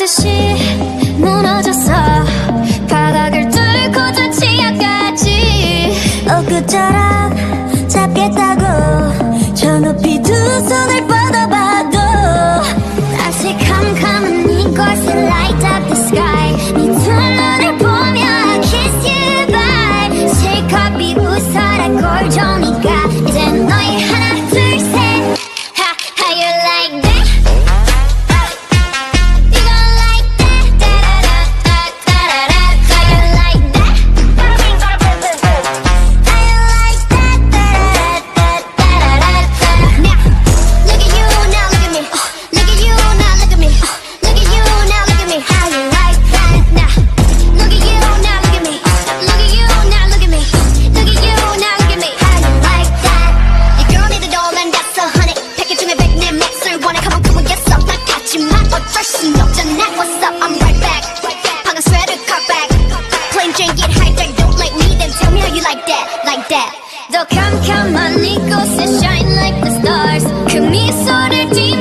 듯이 무너졌어. 바닥을 뚫고 저 지하까지. 엊그처럼 잡겠다고 저 높이 두 손을 뻗어봐도 다시 캄캄한 이곳에 light up the sky. 네 두 눈을 보며 I kiss you bye. 실컷 비웃어라 꼴종이가 이젠 너희 하나 둘 셋. How you like that? You gon' like that? Da-da-da-da-da-da-da. How you like that? How you like that? Da-da-da-da-da-da-da. Now, look at you, now look at me. Look at you, now look at me. Look at you, now look at me. How you like that? Now, look at you, now look at me. Look at you, now look at me. Look at you, now look at me. How you like that? Your girl need a doll and that's 100. 패킷 중에 100 내 몫을 원해. Come on, come on, get some. 나 같지만 어쩔 순 없잖아. What's up? I'm right back. 방금 sweater cut back. Plain Jane get hijacked. Don't like me, then tell me how you like that, like that. 더 캄캄한 이곳에 shine like the stars. 그 미소를 띠